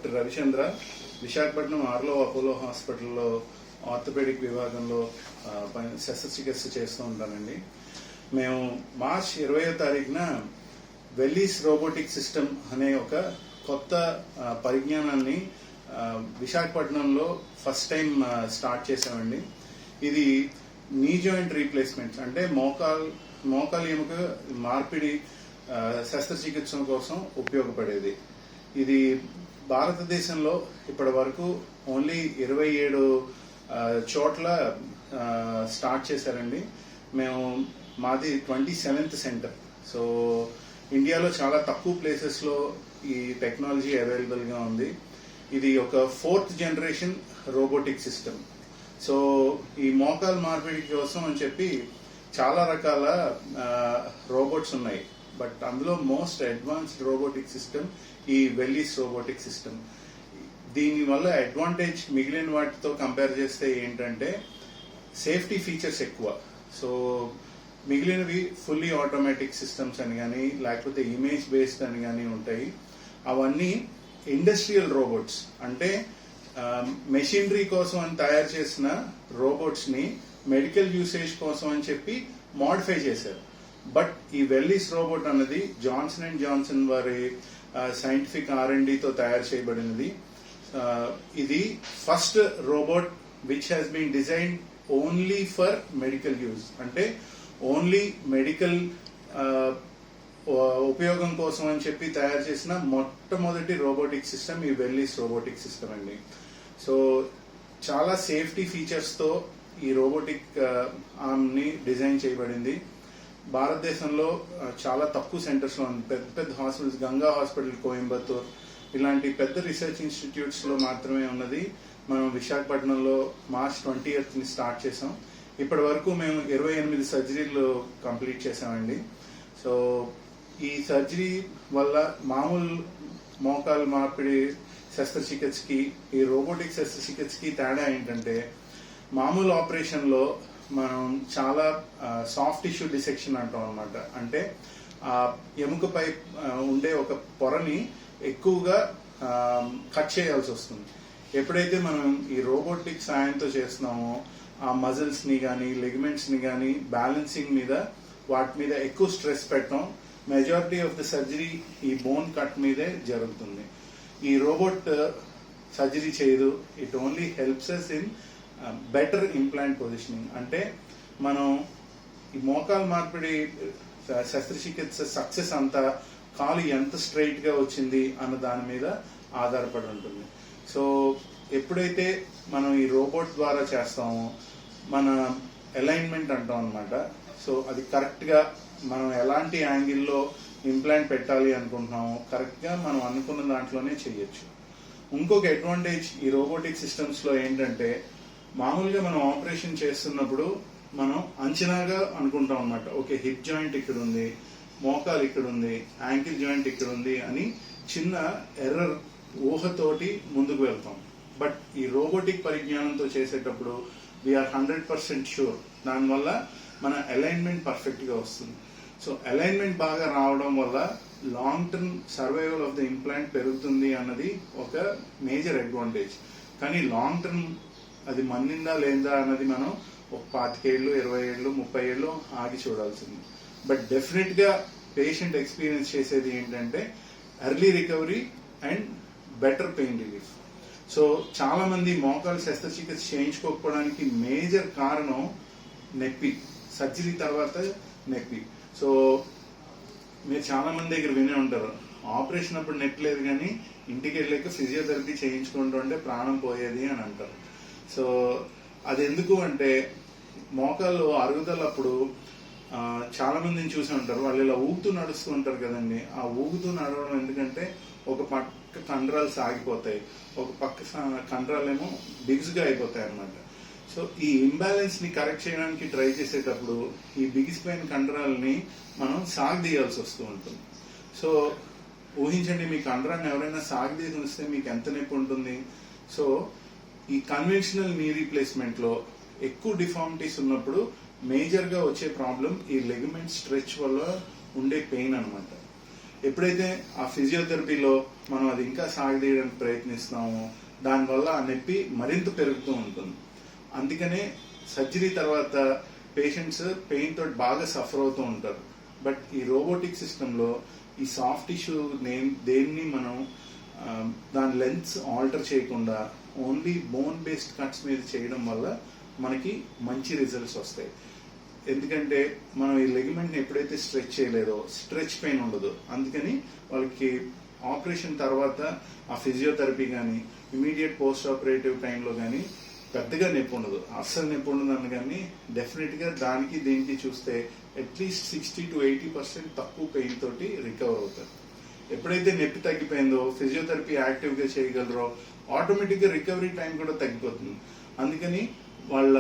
Doctor Ravichandra, Visakhapatnam ఆర్లో Apollo హాస్పిటల్లో orthopaedic విభాగంలో శస్త్రచికిత్స చేస్తూ ఉంటానండి. మేము మార్చ్ 20వ తారీఖున వెల్లీస్ రోబోటిక్ సిస్టమ్ అనే ఒక కొత్త పరిజ్ఞానాన్ని విశాఖపట్నంలో ఫస్ట్ టైం స్టార్ట్ చేసామండి. ఇది నీ జాయింట్ రీప్లేస్మెంట్స్ అంటే మోకాలు ఎముక మార్పిడి శస్త్రచికిత్స కోసం ఉపయోగపడేది. ఇది భారతదేశంలో ఇప్పటి వరకు ఓన్లీ 27 చోట్ల స్టార్ట్ చేశారండి. మాది 27th సెంటర్. సో ఇండియాలో చాలా తక్కువ ప్లేసెస్లో ఈ టెక్నాలజీ అవైలబుల్గా ఉంది. ఇది ఒక 4th generation robotic system. So ఈ మోకాల్ మార్పిడి కోసం అని చెప్పి చాలా రకాల రోబోట్స్ ఉన్నాయి. బట్ అందులో మోస్ట్ అడ్వాన్స్డ్ రోబోటిక్ సిస్టమ్ ఈ వెల్లీస్ రోబోటిక్ సిస్టమ్. దీనివల్ల అడ్వాంటేజ్ మిగిలిన వాటితో కంపేర్ చేస్తే ఏంటంటే సేఫ్టీ ఫీచర్స్ ఎక్కువ. సో మిగిలినవి ఫుల్లీ ఆటోమేటిక్ సిస్టమ్స్ అని కానీ లేకపోతే ఇమేజ్ బేస్డ్ అని కానీ ఉంటాయి. అవన్నీ ఇండస్ట్రియల్ రోబోట్స్ అంటే మెషినరీ కోసం అని తయారు చేసిన రోబోట్స్ ని మెడికల్ యూసేజ్ కోసం అని చెప్పి మోడిఫై చేశారు. బట్ ఈ వెల్లీస్ రోబోట్ అన్నది జాన్సన్ అండ్ జాన్సన్ వారి సైంటిఫిక్ R&Dతో తయారు చేయబడినది. ఇది first robot which has been design only for medical use, అంటే ఓన్లీ మెడికల్ ఉపయోగం కోసం అని చెప్పి తయారు చేసిన మొట్టమొదటి రోబోటిక్ సిస్టమ్ ఈ వెల్లీస్ రోబోటిక్ సిస్టమ్ అండి. సో చాలా సేఫ్టీ ఫీచర్స్తో ఈ రోబోటిక్ ఆర్మ్ ని డిజైన్ చేయబడింది. భారతదేశంలో చాలా తక్కువ సెంటర్స్ లో ఉంది. పెద్ద పెద్ద హాస్పిటల్స్, గంగా హాస్పిటల్ కోయంబత్తూర్ ఇలాంటి పెద్ద రీసెర్చ్ ఇన్స్టిట్యూట్స్ లో మాత్రమే ఉన్నది. మనం విశాఖపట్నంలో మార్చ్ 20th స్టార్ట్ చేసాం. ఇప్పటి వరకు మేము 28 సర్జరీలు కంప్లీట్ చేసామండి. సో ఈ సర్జరీ వల్ల మామూలు మోకాలు మార్పిడి శస్త్రచికిత్సకి ఈ రోబోటిక్ శస్త్రచికిత్సకి తేడా ఏంటంటే మామూలు ఆపరేషన్ లో మనం చాలా సాఫ్ట్ టిష్యూ డిసెక్షన్ అంటాం అనమాట. అంటే ఆ ఎముకపై ఉండే ఒక పొరని ఎక్కువగా కట్ చేయాల్సి వస్తుంది. ఎప్పుడైతే మనం ఈ రోబోటిక్ సాయంతో చేస్తున్నామో ఆ మజిల్స్ ని కానీ లిగమెంట్స్ ని కానీ బ్యాలెన్సింగ్ మీద వాటి మీద ఎక్కువ స్ట్రెస్ పెట్టడం. మెజారిటీ ఆఫ్ ద సర్జరీ ఈ బోన్ కట్ మీదే జరుగుతుంది. ఈ రోబోట్ సర్జరీ చేయదు. It only helps us in better implant positioning. అంటే మనం ఈ మోకాలు మార్పిడి శస్త్రచికిత్స సక్సెస్ అంతా కాలు ఎంత స్ట్రైట్ గా వచ్చింది అన్న దాని మీద ఆధారపడి ఉంటుంది. సో ఎప్పుడైతే మనం ఈ రోబోట్ ద్వారా చేస్తామో మన అలైన్మెంట్ అంటాం అనమాట. సో అది కరెక్ట్ గా మనం ఎలాంటి యాంగిల్లో ఇంప్లాంట్ పెట్టాలి అనుకుంటున్నామో కరెక్ట్ గా మనం అనుకున్న దాంట్లోనే చేయొచ్చు. ఇంకొక అడ్వాంటేజ్ ఈ రోబోటిక్ సిస్టమ్స్ లో ఏంటంటే మామూలుగా మనం ఆపరేషన్ చేస్తున్నప్పుడు మనం అంచనాగా అనుకుంటాం అనమాట. ఓకే, హిప్ జాయింట్ ఇక్కడ ఉంది, మోకాలు ఇక్కడ ఉంది, యాంకిల్ జాయింట్ ఇక్కడ ఉంది అని చిన్న ఎర్రర్ ఊహతోటి ముందుకు వెళ్తాం. బట్ ఈ రోబోటిక్ పరిజ్ఞానంతో చేసేటప్పుడు వీఆర్ 100% షూర్. దానివల్ల మన అలైన్మెంట్ పర్ఫెక్ట్ గా వస్తుంది. సో అలైన్మెంట్ బాగా రావడం వల్ల long term survival of the implant పెరుగుతుంది అన్నది ఒక మేజర్ అడ్వాంటేజ్. కానీ లాంగ్ టర్మ్ అది మన్నిందా లేదా అన్నది మనం ఒక 25 ఏళ్ళు, 20 ఏళ్ళు, 30 ఏళ్ళు ఆగి చూడాల్సింది. బట్ డెఫినెట్ గా పేషెంట్ ఎక్స్పీరియన్స్ చేసేది ఏంటంటే early recovery and better pain relief. So చాలా మంది మోకాలు శస్త్రచికిత్స చేయించుకోకపోవడానికి మేజర్ కారణం నొప్పి, సర్జరీ తర్వాత నొప్పి. సో మీరు చాలా మంది దగ్గర వినే ఉంటారు, ఆపరేషన్ అప్పుడు నొప్పి లేదు కానీ ఇంటికి వెళ్ళాక ఫిజియోథెరపీ చేయించుకుంటుంటే ప్రాణం పోయేది అని అంటారు. సో అది ఎందుకు అంటే మోకాలు అరుగుదలప్పుడు చాలా మందిని చూసి ఉంటారు, వాళ్ళు ఇలా ఊగుతూ నడుస్తూ ఉంటారు కదండి. ఆ ఊగుతూ నడవడం ఎందుకంటే ఒక పక్క కండరాలు సాగిపోతాయి, ఒక పక్క కండరాలేమో బిగుసుగా అయిపోతాయి అన్నమాట. సో ఈ ఇంబ్యాలెన్స్ ని కరెక్ట్ చేయడానికి ట్రై చేసేటప్పుడు ఈ బిగిసిపోయిన కండరాలని మనం సాగదీయాల్సి వస్తూ ఉంటుంది. సో ఊహించండి, మీ కండరాన్ని ఎవరైనా సాగదీసి వస్తే మీకు ఎంత నొప్పి ఉంటుంది. సో ఈ కన్వెన్షనల్ నీ రీప్లేస్మెంట్ లో ఎక్కువ డిఫార్మిటీస్ ఉన్నప్పుడు మేజర్ గా వచ్చే ప్రాబ్లం ఈ లెగమెంట్ స్ట్రెచ్ వల్ల ఉండే పెయిన్ అనమాట. ఎప్పుడైతే ఆ ఫిజియోథెరపీలో మనం అది ఇంకా సాగదీయడానికి ప్రయత్నిస్తామో దానివల్ల ఆ నొప్పి మరింత పెరుగుతూ ఉంటుంది. అందుకనే సర్జరీ తర్వాత పేషెంట్స్ పెయిన్ తోటి బాగా సఫర్ అవుతూ ఉంటారు. బట్ ఈ రోబోటిక్ సిస్టంలో ఈ సాఫ్ట్ టిష్యూ దేన్ని మనం దాని లెంత్స్ ఆల్టర్ చేయకుండా ఓన్లీ బోన్ బేస్డ్ కట్స్ మీద చేయడం వల్ల మనకి మంచి రిజల్ట్స్ వస్తాయి. ఎందుకంటే మనం ఈ లెగిమెంట్ని ఎప్పుడైతే స్ట్రెచ్ చేయలేదో స్ట్రెచ్ పెయిన్ ఉండదు. అందుకని వాళ్ళకి ఆపరేషన్ తర్వాత ఆ ఫిజియోథెరపీ కానీ ఇమీడియట్ పోస్ట్ ఆపరేటివ్ టైంలో కానీ పెద్దగా నొప్పి ఉండదు, అస్సలు నొప్పి ఉండదు అన్న కానీ డెఫినెట్గా దానికి దీనికి చూస్తే అట్లీస్ట్ 60 to 80% తక్కువ పెయిన్ తోటి రికవర్ అవుతారు. ఎప్పుడైతే నొప్పి తగ్గిపోయిందో ఫిజియోథెరపీ యాక్టివ్గా చేయగలరో ఆటోమేటిక్గా రికవరీ టైం కూడా తగ్గిపోతుంది. అందుకని వాళ్ళ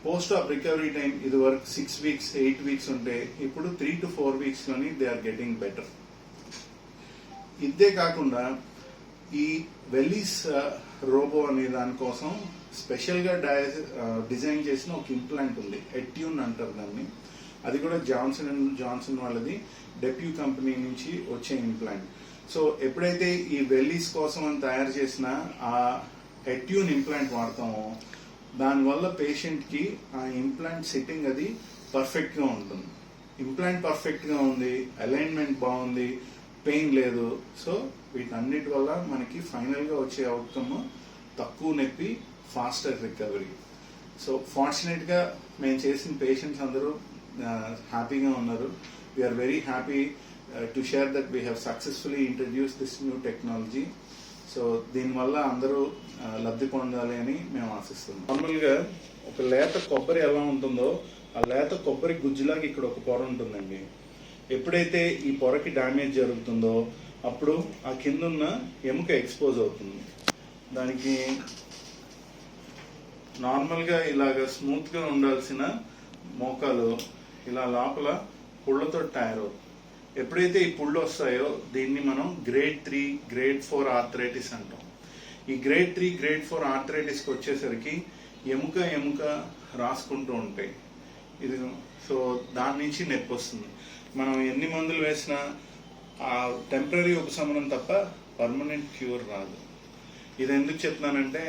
పోస్ట్ ఆఫ్ రికవరీ టైం ఇది వరకు 6 weeks 8 weeks ఉంటే ఇప్పుడు 3 to 4 weeks లోని దే ఆర్ గెటింగ్ బెటర్. ఇదే కాకుండా ఈ వెల్లీస్ రోబో అనే దానికోసం స్పెషల్ గా డిజైన్ చేసిన ఒక ఇంప్లాంట్ ఉంది, ఎట్యూన్ అంటారు దాన్ని. అది కూడా జాన్సన్ అండ్ జాన్సన్ వాళ్ళది డెప్యూ కంపెనీ నుంచి వచ్చే ఇంప్లాంట్. సో ఎప్పుడైతే ఈ వెల్లీస్ కోసం అని తయారు చేసిన ఆ ఎట్యూన్ ఇంప్లాంట్ వాడతామో దానివల్ల పేషెంట్ కి ఆ ఇంప్లాంట్ సిట్టింగ్ అది పర్ఫెక్ట్ గా ఉంటుంది. ఇంప్లాంట్ పర్ఫెక్ట్ గా ఉంది, అలైన్మెంట్ బాగుంది, పెయిన్ లేదు. సో వీటన్నిటి వల్ల మనకి ఫైనల్ గా వచ్చే అవుట్కమ్ తక్కువ నొప్పి, ఫాస్టర్ రికవరీ. సో ఫార్చునేట్ గా మేము చేసిన పేషెంట్స్ అందరూ హ్యాపీగా ఉన్నారు. We're very happy to share that we have successfully introduce this new technology. So దీనివల్ల అందరూ లబ్ధి పొందాలి అని మేము ఆశిస్తున్నాం. నార్మల్గా ఒక లేత కొబ్బరి ఎలా ఉంటుందో ఆ లేత కొబ్బరి గుజ్జులాగా ఇక్కడ ఒక పొర ఉంటుందండి. ఎప్పుడైతే ఈ పొరకి డ్యామేజ్ జరుగుతుందో అప్పుడు ఆ కింద ఉన్న ఎముక ఎక్స్పోజ్ అవుతుంది. దానికి నార్మల్గా ఇలాగ స్మూత్ గా ఉండాల్సిన మోకాలు ఇలా లోపల పుళ్ళతో తయారవుతుంది. ఎప్పుడైతే ఈ పుళ్ళు వస్తాయో దీన్ని మనం గ్రేడ్ 3 గ్రేడ్ 4 ఆర్థరైటిస్ అంటాం. ఈ గ్రేడ్ 3 గ్రేడ్ 4 ఆర్థరైటిస్కి వచ్చేసరికి ఎముక రాసుకుంటూ ఉంటాయి. ఇది సో దాని నుంచి నొప్పి వస్తుంది. మనం ఎన్ని మందులు వేసినా ఆ టెంపరీ ఉపశమనం తప్ప పర్మనెంట్ క్యూర్ రాదు. ఇది ఎందుకు చెప్తున్నానంటే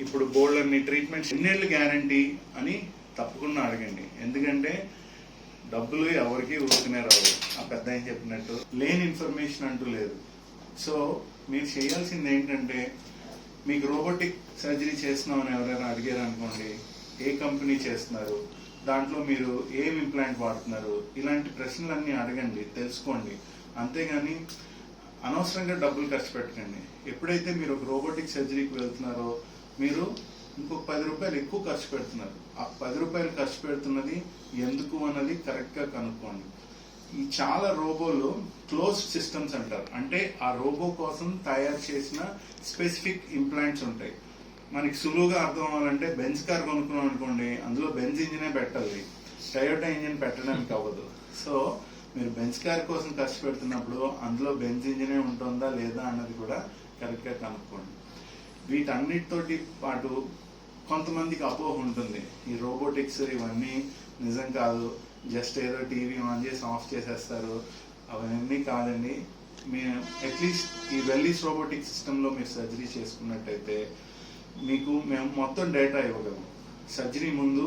ఇప్పుడు బోల్డ్ అన్ని ట్రీట్మెంట్స్ ఎన్నేళ్ళు గ్యారంటీ అని తప్పకుండా అడగండి. ఎందుకంటే డబ్బులు ఎవరికి ఊరుకునే రావు. ఆ పెద్ద ఆయన చెప్పినట్టు లేని ఇన్ఫర్మేషన్ అంటూ లేదు. సో మీరు చేయాల్సింది ఏంటంటే మీకు రోబోటిక్ సర్జరీ చేస్తున్నామని ఎవరైనా అడిగారు అనుకోండి, ఏ కంపెనీ చేస్తున్నారు, దాంట్లో మీరు ఏం ఇంప్లాంట్ వాడుతున్నారు, ఇలాంటి ప్రశ్నలన్నీ అడగండి, తెలుసుకోండి. అంతేగాని అనవసరంగా డబ్బులు ఖర్చు పెట్టకండి. ఎప్పుడైతే మీరు ఒక రోబోటిక్ సర్జరీకి వెళ్తున్నారో మీరు ఇంకొక 10 రూపాయలు ఎక్కువ ఖర్చు పెడుతున్నారు. ఆ 10 రూపాయలు ఖర్చు పెడుతున్నది ఎందుకు అన్నది కరెక్ట్ గా కనుక్కోండి. ఈ చాలా రోబోలు క్లోజ్డ్ సిస్టమ్స్ అంటారు. అంటే ఆ రోబో కోసం తయారు చేసిన స్పెసిఫిక్ ఇంప్లాంట్స్ ఉంటాయి. మనకి సులువుగా అర్థం అవ్వాలంటే బెంజ్ కార్ కొనుక్కున్నాం అనుకోండి, అందులో బెంజ్ ఇంజినే పెట్టాలి, టయోటా ఇంజిన్ పెట్టడానికి అవ్వదు. సో మీరు బెంజ్ కార్ కోసం ఖర్చు పెడుతున్నప్పుడు అందులో బెంజ్ ఇంజినే ఉంటుందా లేదా అన్నది కూడా కరెక్ట్ గా కనుక్కోండి. వీటన్నిటితోటి పాటు కొంతమందికి అపోహ ఉంటుంది, ఈ రోబోటిక్స్ ఇవన్నీ నిజం కాదు, జస్ట్ ఏదో టీవీ ఆన్ చేసి ఆఫ్ చేసేస్తారు, అవన్నీ కాదండి. మీరు అట్లీస్ట్ ఈ వెల్లీస్ రోబోటిక్ సిస్టంలో మీరు సర్జరీ చేసుకున్నట్టయితే మీకు మేము మొత్తం డేటా ఇవ్వగలం. సర్జరీ ముందు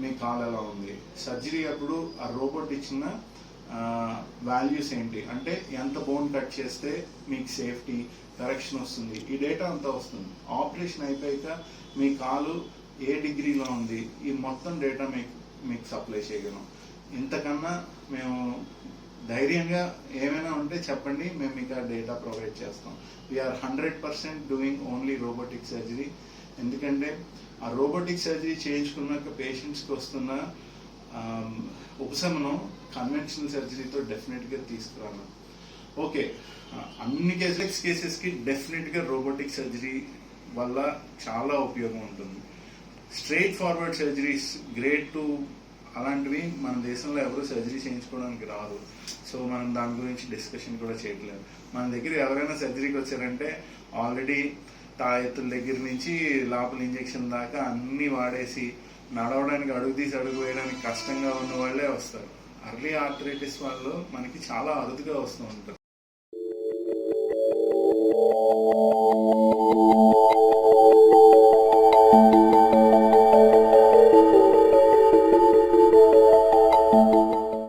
మీ కాలు ఎలా ఉంది, సర్జరీ అప్పుడు ఆ రోబోట్ ఇచ్చిన వాల్యూస్ ఏంటి, అంటే ఎంత బోన్ కట్ చేస్తే మీకు సేఫ్టీ కరెక్షన్ వస్తుంది, ఈ డేటా అంతా వస్తుంది. ఆపరేషన్ అయిపోయాక మీ కాలు ఏ డిగ్రీలో ఉంది, ఈ మొత్తం డేటా మీకు సప్లై చేయగలం. ఇంతకన్నా మేము ధైర్యంగా ఏమైనా ఉంటే చెప్పండి, మేము మీకు ఆ డేటా ప్రొవైడ్ చేస్తాం. We're 100% doing only robotic surgery. ఎందుకంటే ఆ రోబోటిక్ సర్జరీ చేయించుకున్నాక పేషెంట్స్కి వస్తున్న ఉపశమనం కన్వెన్షనల్ సర్జరీతో డెఫినెట్గా తీసుకురాను. ఓకే, అన్ని కేసెస్కి డెఫినెట్గా రోబోటిక్ సర్జరీ వల్ల చాలా ఉపయోగం ఉంటుంది. స్ట్రైట్ ఫార్వర్డ్ సర్జరీస్ గ్రేడ్ 2 అలాంటివి మన దేశంలో ఎవరు సర్జరీ చేయించుకోవడానికి రాదు. సో మనం దాని గురించి డిస్కషన్ కూడా చేయట్లేదు. మన దగ్గర ఎవరైనా సర్జరీకి వచ్చారంటే ఆల్రెడీ తాయెత్తుల దగ్గర నుంచి లోపల ఇంజెక్షన్ దాకా అన్ని వాడేసి నడవడానికి అడుగు తీసి అడుగు వేయడానికి కష్టంగా ఉన్న వాళ్ళే వస్తారు. అర్లీ ఆర్థరైటిస్ వాళ్ళు మనకి చాలా అరుదుగా వస్తూ ఉంటారు.